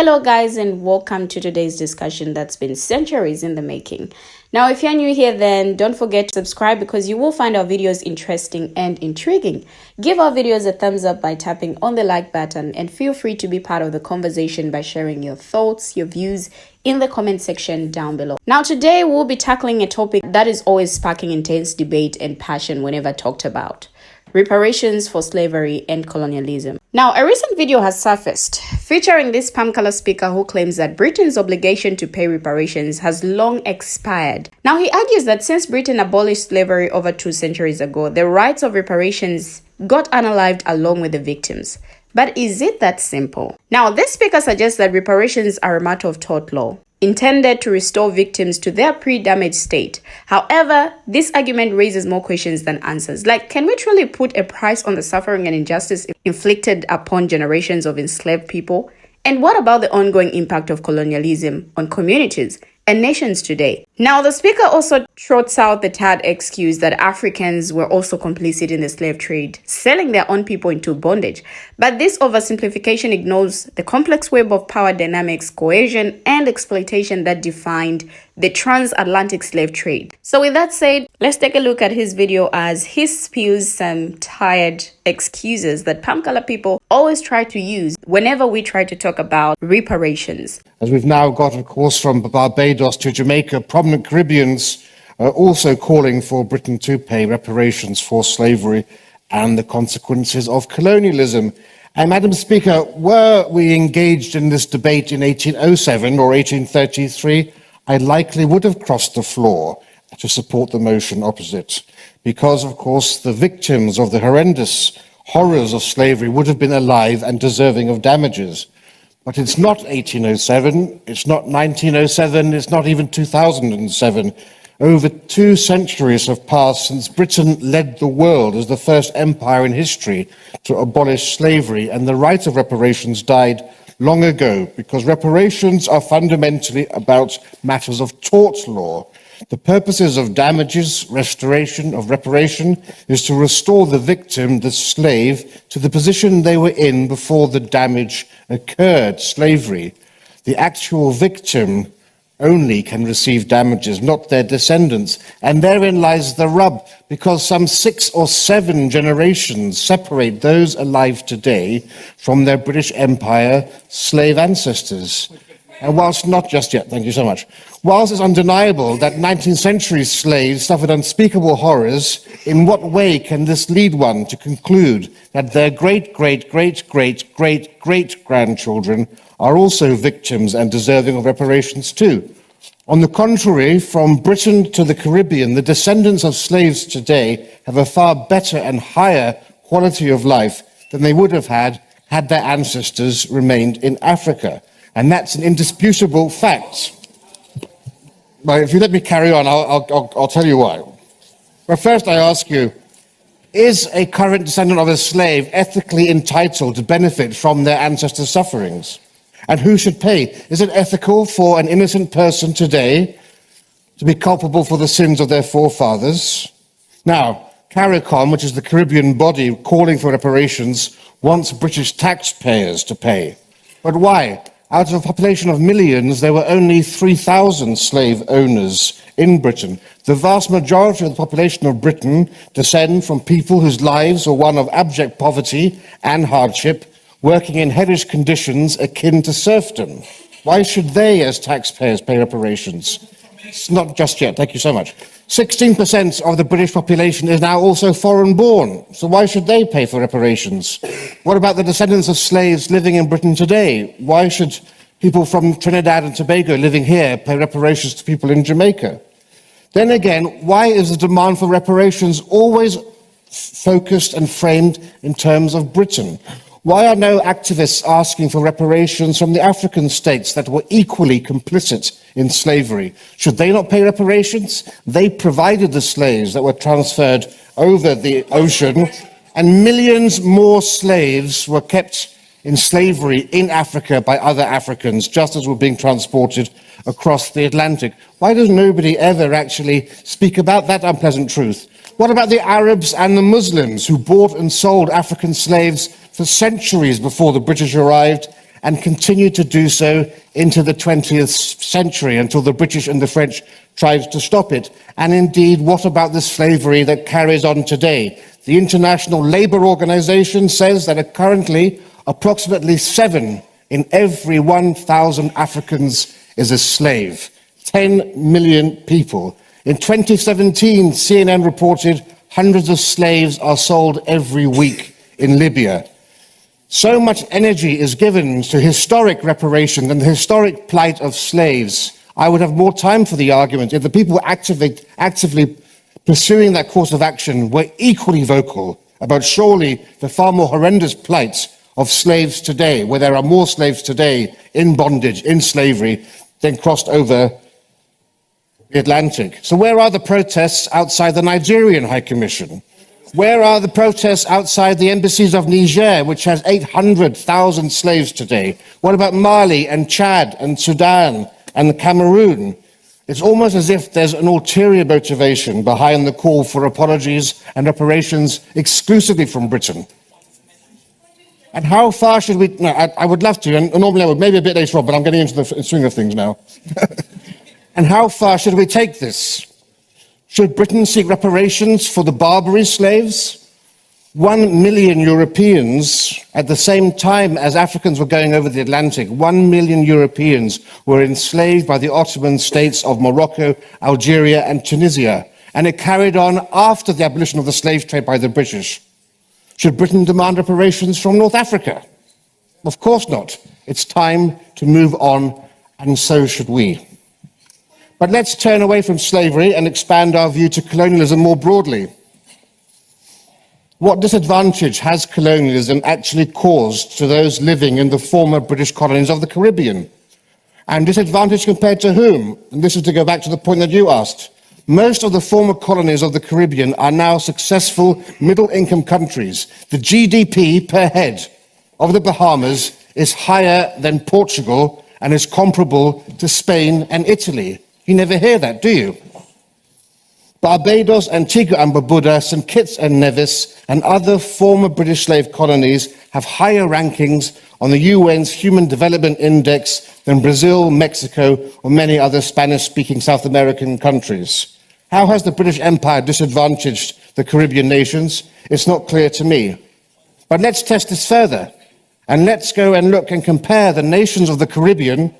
Hello guys, and welcome to today's discussion that's been centuries in the making. Now, if you're new here, then don't forget to subscribe because you will find our videos interesting and intriguing. Give our videos a thumbs up by tapping on the like button, and feel free to be part of the conversation by sharing your thoughts, your views in the comment section down below. Now, today we'll be tackling a topic that is always sparking intense debate and passion whenever talked about: reparations for slavery and colonialism. Now, a recent video has surfaced featuring this palm color speaker who claims that Britain's obligation to pay reparations has long expired. Now, he argues that since Britain abolished slavery over 2 centuries ago, the rights of reparations got unalived along with the victims. But is it that simple? Now, this speaker suggests that reparations are a matter of tort law, intended to restore victims to their pre-damaged state. However, this argument raises more questions than answers. Like, can we truly put a price on the suffering and injustice inflicted upon generations of enslaved people? And what about the ongoing impact of colonialism on communities and nations today? Now, the speaker also trots out the tad excuse that Africans were also complicit in the slave trade, selling their own people into bondage. But this oversimplification ignores the complex web of power dynamics, coercion, and exploitation that defined the transatlantic slave trade. So with that said, let's take a look at his video as he spews some tired excuses that palm color people always try to use whenever we try to talk about reparations. As we've now got, of course, from Barbados to Jamaica, prominent Caribbeans are also calling for Britain to pay reparations for slavery and the consequences of colonialism. And Madam Speaker, were we engaged in this debate in 1807 or 1833, I likely would have crossed the floor to support the motion opposite, because, of course, the victims of the horrendous horrors of slavery would have been alive and deserving of damages. But it's not 1807, it's not 1907, it's not even 2007. Over 2 centuries have passed since Britain led the world as the first empire in history to abolish slavery, and the right of reparations died long ago, because reparations are fundamentally about matters of tort law. The purposes of damages, restoration, of reparation, is to restore the victim, the slave, to the position they were in before the damage occurred, slavery. The actual victim only can receive damages, not their descendants. And therein lies the rub, because some 6 or 7 generations separate those alive today from their British Empire slave ancestors. And whilst not just yet, thank you so much. Whilst it's undeniable that 19th century slaves suffered unspeakable horrors, in what way can this lead one to conclude that their great-great-great-great-great-grandchildren are also victims and deserving of reparations too? On the contrary, from Britain to the Caribbean, the descendants of slaves today have a far better and higher quality of life than they would have had their ancestors remained in Africa. And that's an indisputable fact. But if you let me carry on, I'll tell you why. But first I ask you, is a current descendant of a slave ethically entitled to benefit from their ancestors' sufferings? And who should pay? Is it ethical for an innocent person today to be culpable for the sins of their forefathers? Now, CARICOM, which is the Caribbean body calling for reparations, wants British taxpayers to pay. But why? Out of a population of millions, there were only 3,000 slave owners in Britain. The vast majority of the population of Britain descend from people whose lives were one of abject poverty and hardship, working in hellish conditions akin to serfdom. Why should they, as taxpayers, pay reparations? It's not just yet. Thank you so much. 16% of the British population is now also foreign-born, so why should they pay for reparations? What about the descendants of slaves living in Britain today? Why should people from Trinidad and Tobago living here pay reparations to people in Jamaica? Then again, why is the demand for reparations always focused and framed in terms of Britain? Why are no activists asking for reparations from the African states that were equally complicit in slavery? Should they not pay reparations? They provided the slaves that were transferred over the ocean, and millions more slaves were kept in slavery in Africa by other Africans, just as were being transported across the Atlantic. Why does nobody ever actually speak about that unpleasant truth? What about the Arabs and the Muslims who bought and sold African slaves for centuries before the British arrived and continued to do so into the 20th century until the British and the French tried to stop it. And indeed, what about the slavery that carries on today? The International Labour Organization says that currently approximately 7 in every 1,000 Africans is a slave. 10 million people. In 2017, CNN reported hundreds of slaves are sold every week in Libya. So much energy is given to historic reparation and the historic plight of slaves. I would have more time for the argument if the people actively pursuing that course of action were equally vocal about surely the far more horrendous plight of slaves today, where there are more slaves today in bondage, in slavery, than crossed over the Atlantic. So where are the protests outside the Nigerian High Commission? Where are the protests outside the embassies of Niger, which has 800,000 slaves today? What about Mali and Chad and Sudan and Cameroon? It's almost as if there's an ulterior motivation behind the call for apologies and reparations exclusively from Britain. And how far should we... No, I would love to, and normally I would, maybe a bit later on, but I'm getting into the swing of things now. And how far should we take this? Should Britain seek reparations for the Barbary slaves? 1 million Europeans, at the same time as Africans were going over the Atlantic, 1 million Europeans were enslaved by the Ottoman states of Morocco, Algeria, and Tunisia. And it carried on after the abolition of the slave trade by the British. Should Britain demand reparations from North Africa? Of course not. It's time to move on, and so should we. But let's turn away from slavery and expand our view to colonialism more broadly. What disadvantage has colonialism actually caused to those living in the former British colonies of the Caribbean? And disadvantage compared to whom? And this is to go back to the point that you asked. Most of the former colonies of the Caribbean are now successful middle-income countries. The GDP per head of the Bahamas is higher than Portugal and is comparable to Spain and Italy. You never hear that, do you? Barbados, Antigua and Barbuda, St. Kitts and Nevis, and other former British slave colonies have higher rankings on the UN's Human Development Index than Brazil, Mexico, or many other Spanish-speaking South American countries. How has the British Empire disadvantaged the Caribbean nations? It's not clear to me. But let's test this further, and let's go and look and compare the nations of the Caribbean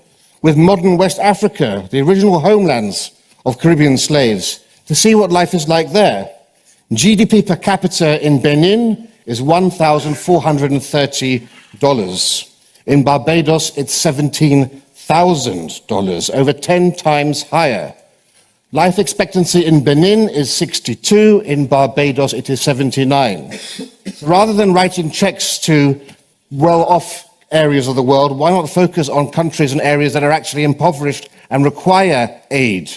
with modern West Africa, the original homelands of Caribbean slaves, to see what life is like there. GDP per capita in Benin is $1,430. In Barbados, it's $17,000, over 10 times higher. Life expectancy in Benin is 62, in Barbados it is 79. So rather than writing checks to well-off areas of the world, why not focus on countries and areas that are actually impoverished and require aid?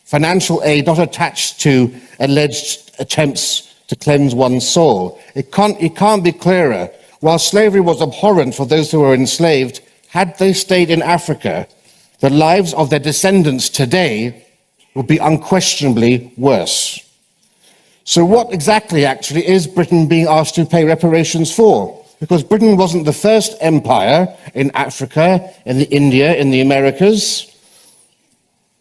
Financial aid not attached to alleged attempts to cleanse one's soul. It can't be clearer. While slavery was abhorrent for those who were enslaved, had they stayed in Africa, the lives of their descendants today would be unquestionably worse. So what exactly actually is Britain being asked to pay reparations for? Because Britain wasn't the first empire in Africa, in India, in the Americas,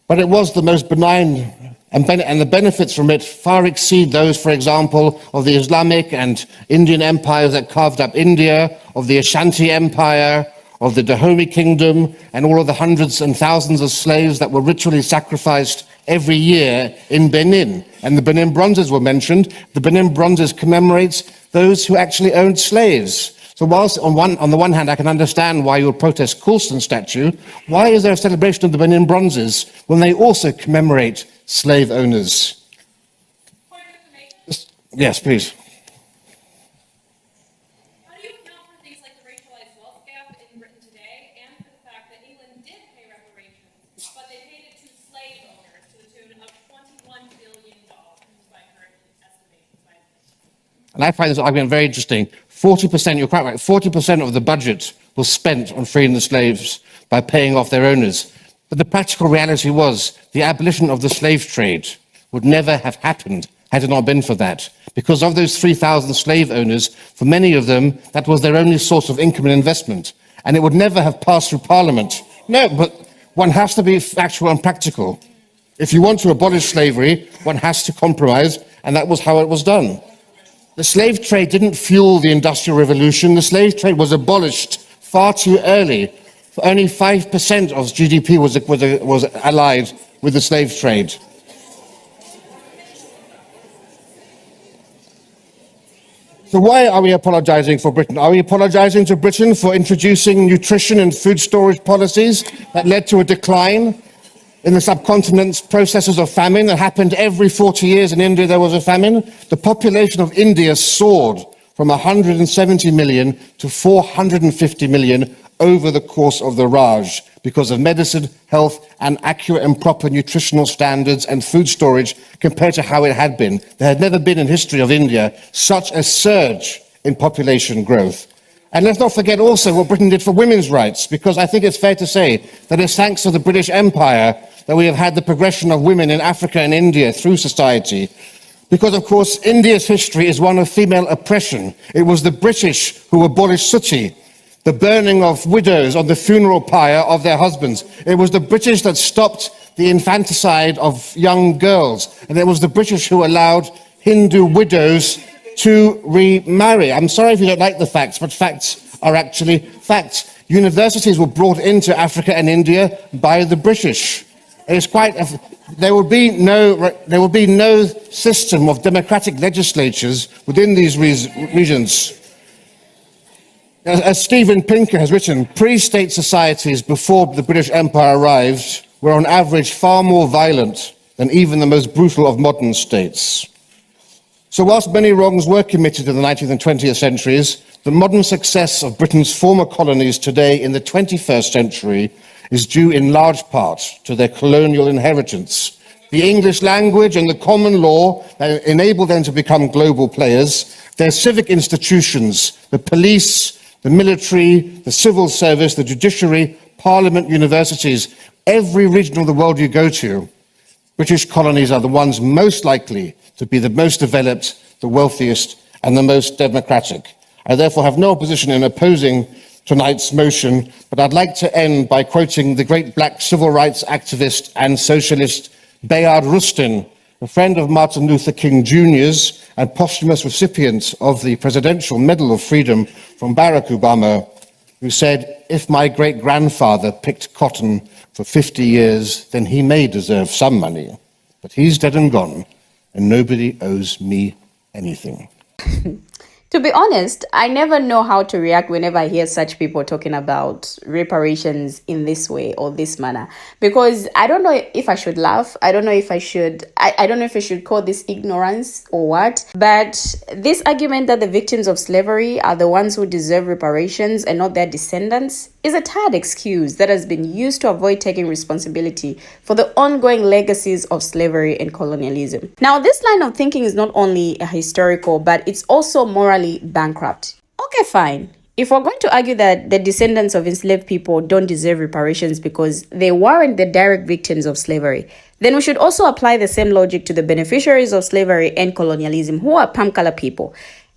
but it was the most benign, and the benefits from it far exceed those, for example, of the Islamic and Indian empires that carved up India, of the Ashanti Empire, of the Dahomey Kingdom, and all of the hundreds and thousands of slaves that were ritually sacrificed every year in Benin. And the Benin Bronzes were mentioned. The Benin Bronzes commemorates those who actually owned slaves. So whilst on the one hand I can understand why you would protest Coulston's statue, why is there a celebration of the Benin Bronzes when they also commemorate slave owners? Yes, please. How do you account for things like the racialized wealth gap in Britain today and for the fact that England did pay reparations, but they paid it to slave owners to the tune of $21 billion by current estimations? And I find this argument very interesting. 40%, you're quite right, 40% of the budget was spent on freeing the slaves by paying off their owners. But the practical reality was the abolition of the slave trade would never have happened had it not been for that. Because of those 3,000 slave owners, for many of them, that was their only source of income and investment. and it would never have passed through Parliament. No, but one has to be factual and practical. If you want to abolish slavery, one has to compromise, and that was how it was done. The slave trade didn't fuel the Industrial Revolution. The slave trade was abolished far too early. Only 5% of GDP was allied with the slave trade. So why are we apologising for Britain? Are we apologising to Britain for introducing nutrition and food storage policies that led to a decline in the subcontinent's processes of famine that happened every 40 years? In India there was a famine. The population of India soared from 170 million to 450 million over the course of the Raj because of medicine, health, and accurate and proper nutritional standards and food storage compared to how it had been. There had never been in history of India such a surge in population growth. And let's not forget also what Britain did for women's rights, because I think it's fair to say that it's thanks to the British Empire that we have had the progression of women in Africa and India through society. Because, of course, India's history is one of female oppression. It was the British who abolished suti, the burning of widows on the funeral pyre of their husbands. It was the British that stopped the infanticide of young girls. And it was the British who allowed Hindu widows to remarry. I'm sorry if you don't like the facts, but facts are actually facts. Universities were brought into Africa and India by the British. It's there will be no system of democratic legislatures within these regions. As Steven Pinker has written, pre-state societies before the British Empire arrived were on average far more violent than even the most brutal of modern states. So whilst many wrongs were committed in the 19th and 20th centuries, the modern success of Britain's former colonies today in the 21st century is due in large part to their colonial inheritance. The English language and the common law that enabled them to become global players, their civic institutions, the police, the military, the civil service, the judiciary, parliament, universities, every region of the world you go to, British colonies are the ones most likely to be the most developed, the wealthiest, and the most democratic. I therefore have no opposition in opposing tonight's motion, but I'd like to end by quoting the great black civil rights activist and socialist Bayard Rustin, a friend of Martin Luther King Jr.'s and posthumous recipient of the Presidential Medal of Freedom from Barack Obama, who said, "If my great-grandfather picked cotton for 50 years, then he may deserve some money. But he's dead and gone, and nobody owes me anything." To be honest, I never know how to react whenever I hear such people talking about reparations in this way or this manner, because I don't know if I should laugh. I don't know if I should, I don't know if I should call this ignorance or what, but this argument that the victims of slavery are the ones who deserve reparations and not their descendants is a tired excuse that has been used to avoid taking responsibility for the ongoing legacies of slavery and colonialism. Now, this line of thinking is not only historical, but it's also morally bankrupt. Okay, fine. If we're going to argue that the descendants of enslaved people don't deserve reparations because they weren't the direct victims of slavery, then we should also apply the same logic to the beneficiaries of slavery and colonialism, who are Pamkala people.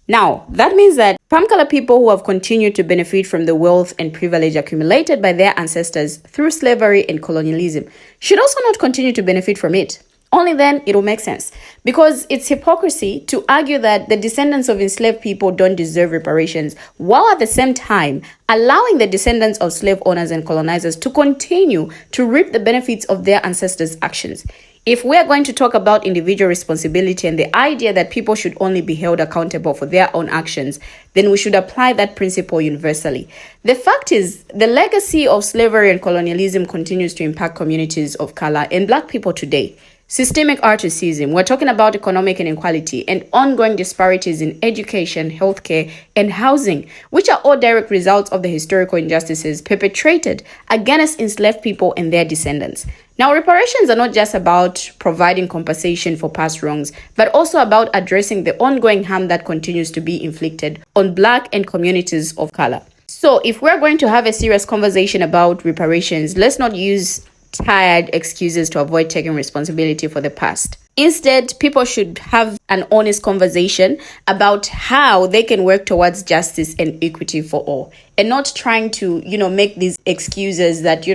Now, that means that Pamkala people who have continued to benefit from the wealth and privilege accumulated by their ancestors through slavery and colonialism should also not continue to benefit from it. Only then it will make sense. Because it's hypocrisy to argue that the descendants of enslaved people don't deserve reparations, while at the same time allowing the descendants of slave owners and colonizers to continue to reap the benefits of their ancestors' actions. If we're going to talk about individual responsibility and the idea that people should only be held accountable for their own actions, then we should apply that principle universally. The fact is, the legacy of slavery and colonialism continues to impact communities of color and Black people today. Systemic racism, we're talking about economic inequality and ongoing disparities in education, healthcare, and housing, which are all direct results of the historical injustices perpetrated against enslaved people and their descendants. Now, reparations are not just about providing compensation for past wrongs, but also about addressing the ongoing harm that continues to be inflicted on Black and communities of color. So if we're going to have a serious conversation about reparations, let's not use tired excuses to avoid taking responsibility for the past. Instead, people should have an honest conversation about how they can work towards justice and equity for all, and not trying to, make these excuses that,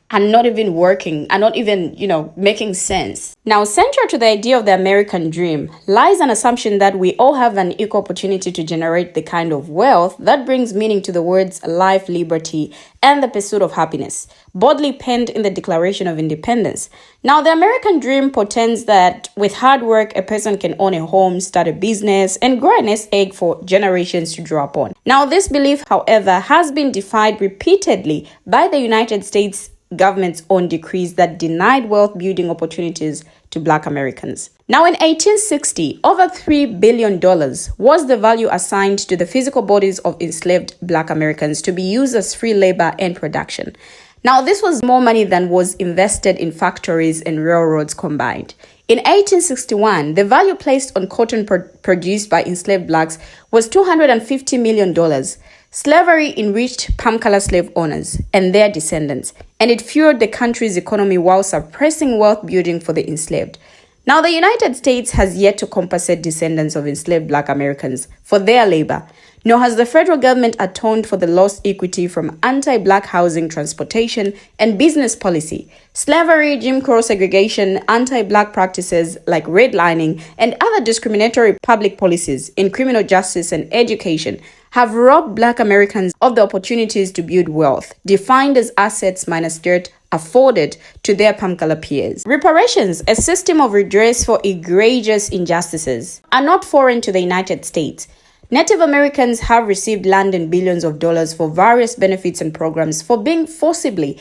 are not even working, are not even, making sense. Now, central to the idea of the American dream lies an assumption that we all have an equal opportunity to generate the kind of wealth that brings meaning to the words life, liberty, and the pursuit of happiness, boldly penned in the Declaration of Independence. Now, the American dream portends that with hard work, a person can own a home, start a business, and grow a nest egg for generations to draw upon. Now, this belief, however, has been defied repeatedly by the United States government's own decrees that denied wealth building opportunities to Black Americans. Now, in 1860, over $3 billion was the value assigned to the physical bodies of enslaved Black Americans to be used as free labor and production. Now, this was more money than was invested in factories and railroads combined. In 1861, the value placed on cotton produced by enslaved Blacks was $250 million. Slavery enriched palm color slave owners and their descendants, and it fueled the country's economy while suppressing wealth building for the enslaved. Now, the United States has yet to compensate descendants of enslaved Black Americans for their labor, nor has the federal government atoned for the lost equity from anti-Black housing, transportation, and business policy. Slavery, Jim Crow segregation, anti-Black practices like redlining, and other discriminatory public policies in criminal justice and education have robbed Black Americans of the opportunities to build wealth, defined as assets minus dirt afforded to their palm-color peers. Reparations, a system of redress for egregious injustices, are not foreign to the United States. Native Americans have received land and billions of dollars for various benefits and programs for being forcibly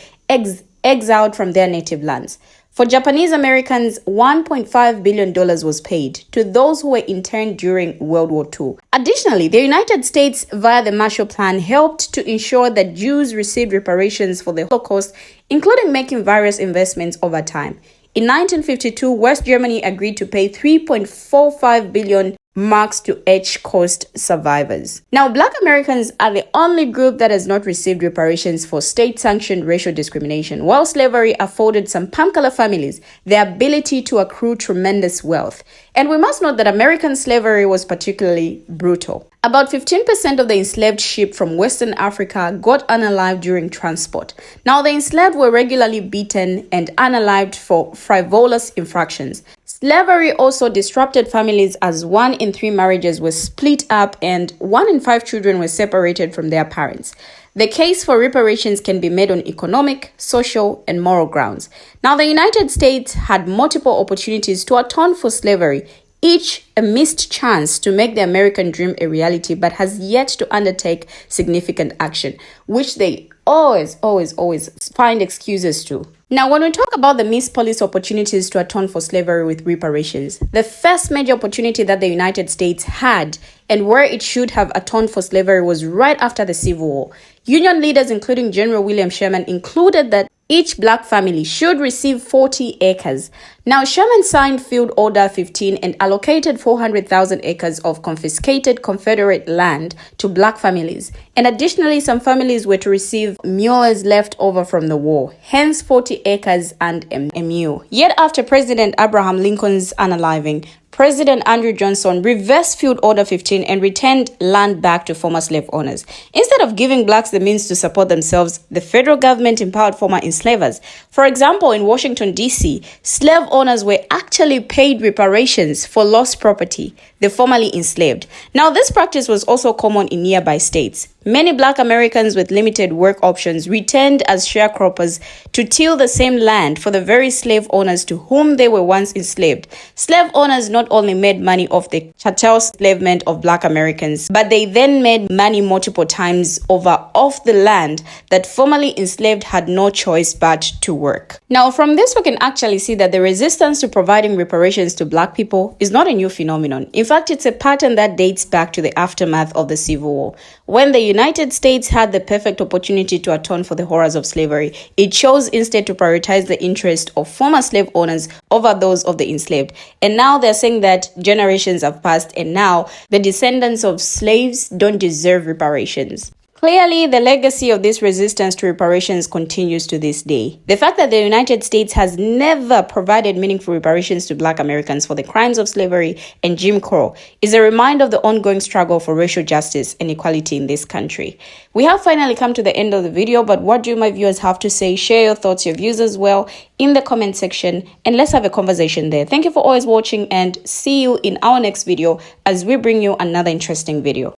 exiled from their native lands. For Japanese Americans, $1.5 billion was paid to those who were interned during World War II. Additionally, the United States, via the Marshall Plan, helped to ensure that Jews received reparations for the Holocaust, including making various investments over time. In 1952, West Germany agreed to pay 3.45 billion marks to Holocaust survivors. Now, Black Americans are the only group that has not received reparations for state-sanctioned racial discrimination, while slavery afforded some palm-color families the ability to accrue tremendous wealth. And we must note that American slavery was particularly brutal. About 15% of the enslaved sheep from Western Africa got unalived during transport. Now, the enslaved were regularly beaten and unalived for frivolous infractions. Slavery also disrupted families, as 1 in 3 marriages were split up and 1 in 5 children were separated from their parents. The case for reparations can be made on economic, social, and moral grounds. Now, the United States had multiple opportunities to atone for slavery, each a missed chance to make the American dream a reality, but has yet to undertake significant action, which they always find excuses to. Now, when we talk about the missed police opportunities to atone for slavery with reparations, the first major opportunity that the United States had and where it should have atoned for slavery was right after the Civil War. Union leaders, including General William Sherman, included that each Black family should receive 40 acres. Now, Sherman signed Field Order 15 and allocated 400,000 acres of confiscated Confederate land to Black families. And additionally, some families were to receive mules left over from the war, hence 40 acres and a mule. Yet after President Abraham Lincoln's unaliving, President Andrew Johnson reversed Field Order 15 and returned land back to former slave owners. Instead of giving Blacks the means to support themselves, the federal government empowered former enslavers. For example, in Washington, D.C., slave owners were actually paid reparations for lost property, the formerly enslaved. Now, this practice was also common in nearby states. Many Black Americans with limited work options returned as sharecroppers to till the same land for the very slave owners to whom they were once enslaved. Slave owners not only made money off the chattel enslavement of Black Americans, but they then made money multiple times over off the land that formerly enslaved had no choice but to work. Now, from this, we can actually see that the resistance to providing reparations to Black people is not a new phenomenon. In fact, it's a pattern that dates back to the aftermath of the Civil War. When the United States had the perfect opportunity to atone for the horrors of slavery, it chose instead to prioritize the interest of former slave owners over those of the enslaved. And now they're saying that generations have passed and now the descendants of slaves don't deserve reparations. Clearly, the legacy of this resistance to reparations continues to this day. The fact that the United States has never provided meaningful reparations to Black Americans for the crimes of slavery and Jim Crow is a reminder of the ongoing struggle for racial justice and equality in this country. We have finally come to the end of the video, but what do my viewers have to say? Share your thoughts, your views as well in the comment section, and let's have a conversation there. Thank you for always watching, and see you in our next video as we bring you another interesting video.